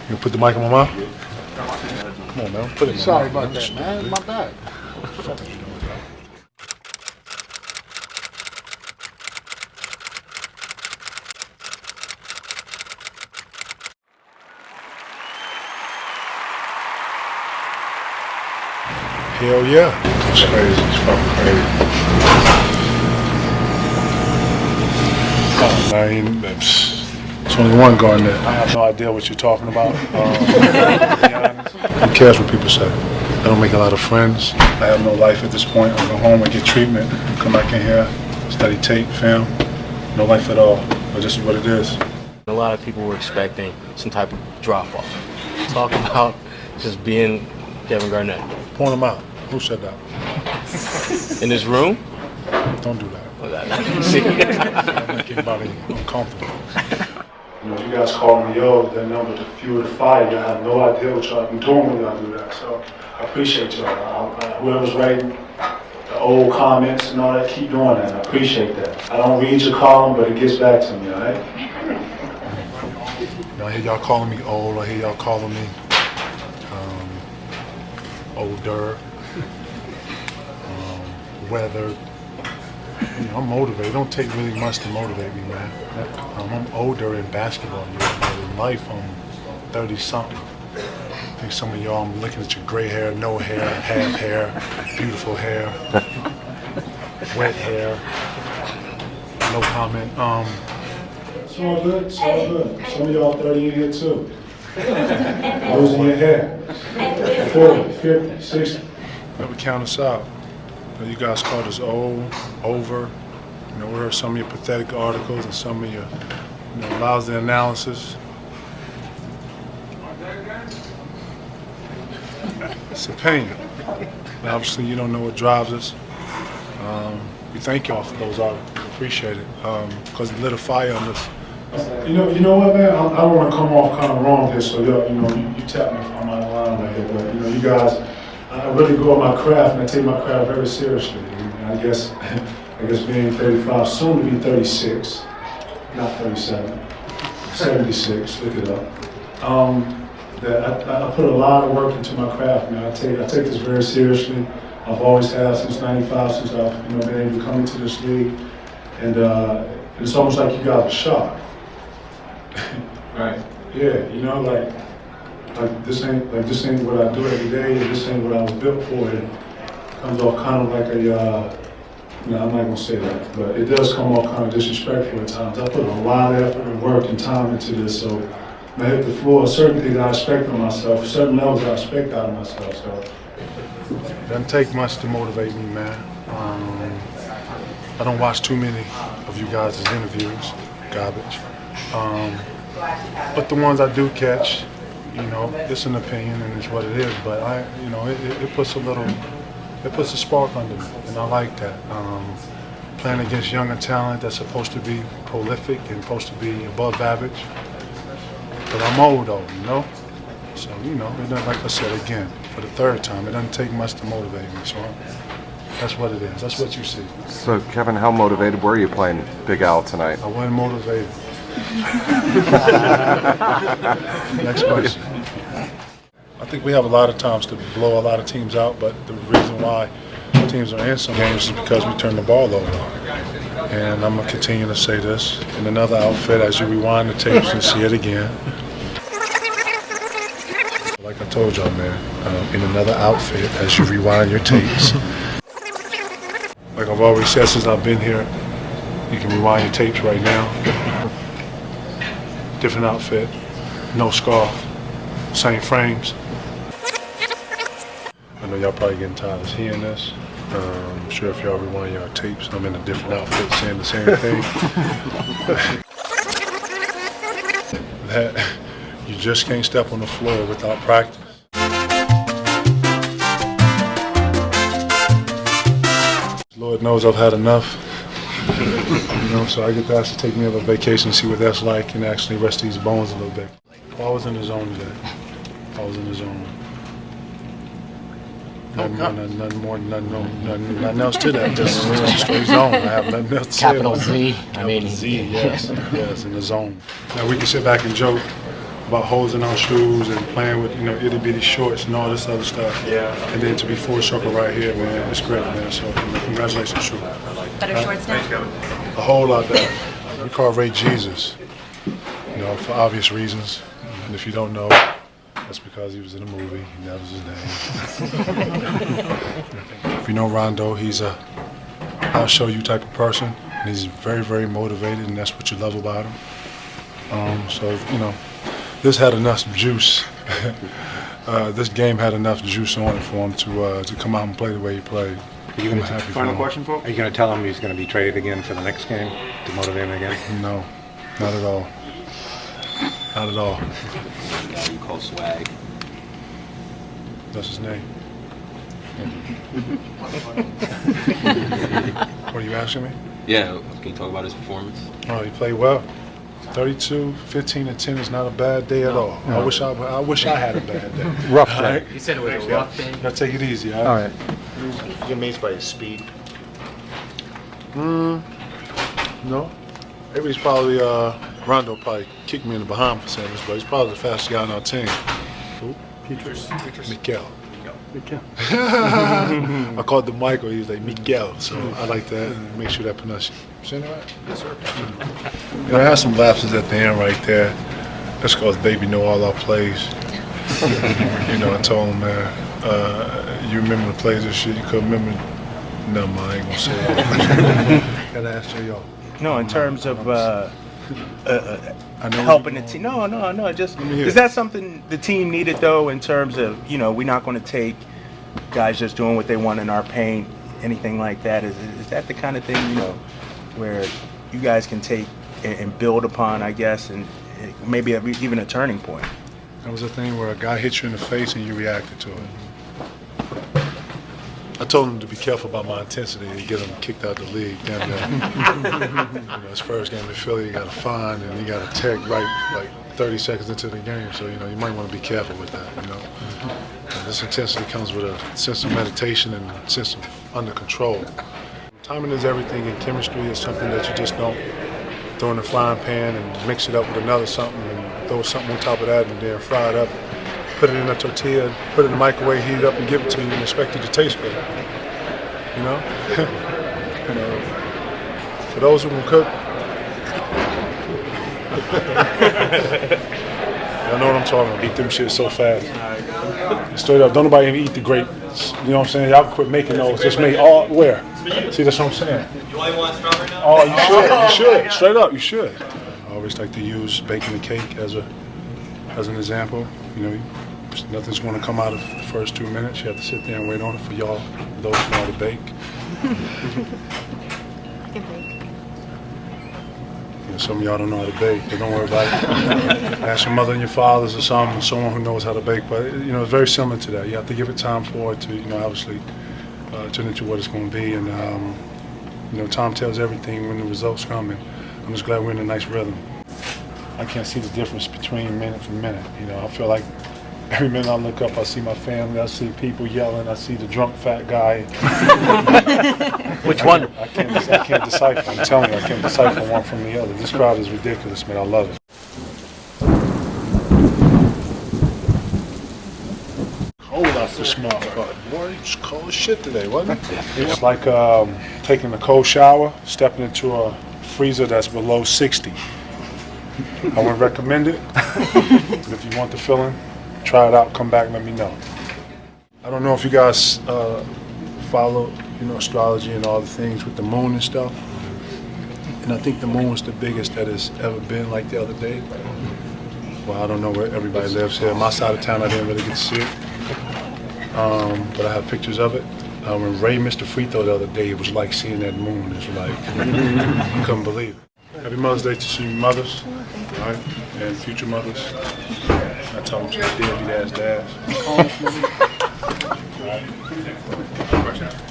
You put the mic in my mouth? Come on, man. Put it in Sorry about that, man. It's my bad. Hell yeah. It's crazy. It's fucking crazy. I mean, it's only one Garnett. I have no idea what you're talking about. To be honest. Who cares what people say? I don't make a lot of friends. I have no life at this point. I go home and get treatment. Come back in here, study tape, film. No life at all. But this is what it is. A lot of people were expecting some type of drop-off. Talk about just being Kevin Garnett. Point them out. Who said that? In this room? Don't do that. See? That make anybody uncomfortable. You know, you guys call me yo, that number to fuel the fire. Y'all have no idea what y'all been doing when y'all do that. So I appreciate y'all. Whoever's writing the old comments and all that, keep doing that. I appreciate that. I don't read your column, but it gets back to me, all right? I hear y'all calling me old. I hear y'all calling me older, weathered. You know, I'm motivated. It don't take really much to motivate me, man. I'm older in basketball years, but in life I'm 30-something. I think some of y'all, I'm looking at your gray hair, no hair, half hair, beautiful hair, wet hair, no comment. It's all good, it's all good. Some of y'all 30 in here too. Losing your hair. 40, 50, 60. Never count us out. You guys called us old, over. You know, we heard some of your pathetic articles and some of your lousy analysis. It's a pain. But obviously, you don't know what drives us. We thank y'all for those articles. Appreciate it, because it lit a fire on us. You know what, man? I don't want to come off kind of wrong here, so you tap me if I'm out of line right here. But you guys, I really go at my craft, and I take my craft very seriously. And I guess being 35, soon to be 36, not 37, 76. Look it up. That I put a lot of work into my craft, man. I take this very seriously. I've always have since '95, since I've been able to come into this league, and it's almost like you got a shot. Right. Yeah, like this ain't what I do every day. This ain't what I was built for. It comes off kind of like I'm not gonna say that, but it does come off kind of disrespectful at times. I put a lot of effort and work and time into this, so when I hit the floor, certain things I expect of myself, certain levels I expect out of myself. So it doesn't take much to motivate me, man. I don't watch too many of you guys' interviews, garbage. But the ones I do catch, it's an opinion and it's what it is. But it puts a spark under me, and I like that. Playing against younger talent that's supposed to be prolific and supposed to be above average. But I'm old though, So it doesn't, like I said again, for the third time, it doesn't take much to motivate me. So that's what it is. That's what you see. So Kevin, how motivated were you playing Big Al tonight? I wasn't motivated. Next question. I think we have a lot of times to blow a lot of teams out, but the reason why teams are in some games is because we turn the ball over. And I'm going to continue to say this in another outfit as you rewind the tapes and see it again. Like I told y'all, man, in another outfit as you rewind your tapes. Like I've always said since I've been here, you can rewind your tapes right now. Different outfit, no scarf, same frames. I know y'all probably getting tired of hearing this. I'm sure if y'all rewind your tapes, I'm in a different outfit saying the same thing. That you just can't step on the floor without practice. Lord knows I've had enough. So I get to actually take me on a vacation, see what that's like, and actually rest these bones a little bit. I was in the zone today. I was in the zone. Nothing more, nothing else to that. Just a straight zone. I have nothing else to say. Capital Z. Capital Z, yes, in the zone. Now we can sit back and joke about holes in our shoes and playing with, itty bitty shorts and all this other stuff. Yeah. And then to be full circle right here, man, it's great, man. So congratulations, True. Better shorts now? A whole lot better. We call Ray Jesus, for obvious reasons. And if you don't know, that's because he was in a movie. That was his name. If you know Rondo, he's a I'll show you type of person. And he's very, very motivated, and that's what you love about him. This had enough juice. This game had enough juice on it for him to come out and play the way he played. Are you going to final question for him? Are you going to tell him he's going to be traded again for the next game to motivate him again? No, not at all. Not at all. The guy you call swag. That's his name. What are you asking me? Yeah, can you talk about his performance? Oh, he played well. 32, 15, and 10 is not a bad day at all. I wish I had a bad day. Rough All day. right? You said it was a rough thing. Now take it easy, all All right? right. You're amazed by his speed. No. Maybe he's probably, Rondo probably kicked me in the behind for saying this, but he's probably the fastest guy on our team. Who? Miguel. I called the Michael, he was like Miguel, so I like that and make sure that pronunciation. Saying that right? Yes, sir. I had some lapses at the end right there. That's because baby know all our plays. I told him, man, you remember the plays and shit, you couldn't remember. No, man, I ain't gonna say it. Gotta ask y'all. No, in terms of I know helping the team. No. Just is that something the team needed though? In terms of we're not going to take guys just doing what they want in our paint, anything like that. Is that the kind of thing where you guys can take and build upon, I guess, and maybe even a turning point? That was a thing where a guy hit you in the face and you reacted to it. I told him to be careful about my intensity and get him kicked out the league. Damn that. His first game in Philly, he got a fine and he got a tag right like 30 seconds into the game. So, you might want to be careful with that, And this intensity comes with a sense of meditation and a sense of under control. Timing is everything, and chemistry is something that you just don't throw in the frying pan and mix it up with another something and throw something on top of that and then fry it up. Put it in a tortilla, put it in the microwave, heat it up, and give it to you, and expect it to taste good. For those who can cook, y'all know what I'm talking about. Eat them shit so fast. Straight up, don't nobody even eat the grapes. You know what I'm saying? Y'all quit making those. Just make all where? See, that's what I'm saying. You only want strawberry now? Oh, you should. You should. Straight up, you should. I always like to use baking the cake as an example. Nothing's going to come out of the first 2 minutes. You have to sit there and wait on it for y'all, those who know how to bake. I can bake. Some of y'all don't know how to bake, but don't worry about it. Ask your mother and your fathers or someone who knows how to bake. But it's very similar to that. You have to give it time for it to, obviously turn into what it's going to be. And time tells everything when the results come. And I'm just glad we're in a nice rhythm. I can't see the difference between minute for minute. I feel like every minute I look up, I see my family, I see people yelling, I see the drunk fat guy. Which one? I can't decipher. I'm telling you, I can't decipher one from the other. This crowd is ridiculous, man. I love it. Cold out this motherfucker. Boy, it's cold as shit today, wasn't it? It's like taking a cold shower, stepping into a freezer that's below 60. I wouldn't recommend it. But if you want the feeling, try it out, come back and let me know. I don't know if you guys follow, astrology and all the things with the moon and stuff. And I think the moon was the biggest that has ever been like the other day. Well, I don't know where everybody lives here. My side of town, I didn't really get to see it. But I have pictures of it. When Ray missed the free throw the other day, it was like seeing that moon. It's like, I couldn't believe it. Happy Mother's Day to you mothers, all right, and future mothers. I tell them to deadbeat ass dads.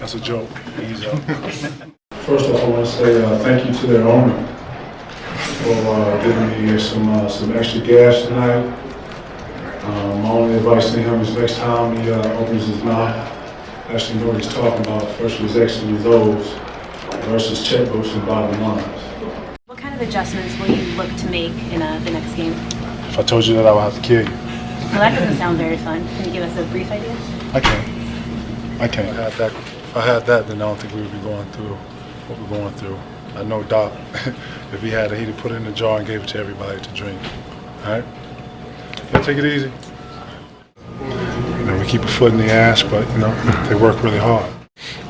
That's a joke. Easy up. First off, I want to say thank you to their owner for giving me some extra gas tonight. My only advice to him is next time he opens his mouth, actually know what he's talking about versus X's and O's versus checkbooks and bottom lines. What kind of adjustments will you look to make in the next game? If I told you that, I would have to kill you. Well, that doesn't sound very fun. Can you give us a brief idea? I can't. If I had that, then I don't think we would be going through what we're going through. I know Doc, if he had it, he'd have put it in the jar and gave it to everybody to drink. All right? Yeah, take it easy. We keep a foot in the ass, but, they work really hard.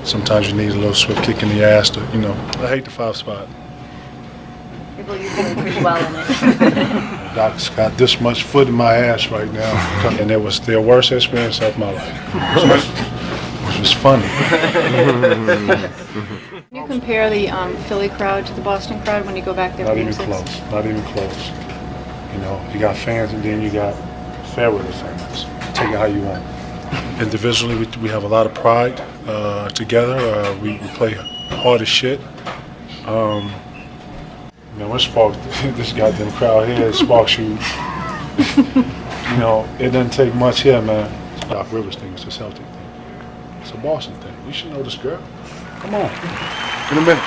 Sometimes you need a little swift kick in the ass to, I hate the 5 spot. Well, you're doing pretty well in it. Doc's got this much foot in my ass right now, and it was their worst experience of my life, which was funny. Can you compare the Philly crowd to the Boston crowd when you go back there? Not for even Game 6? close. Not even close. You got fans, and then you got fair weather fans. Take it how you want. Individually, we have a lot of pride together. We play hard as shit. What sparked this goddamn crowd here? It sparks you. It doesn't take much here, man. Doc Rivers thing is a Celtic thing. It's a Boston thing. You should know this girl. Come on. In a minute.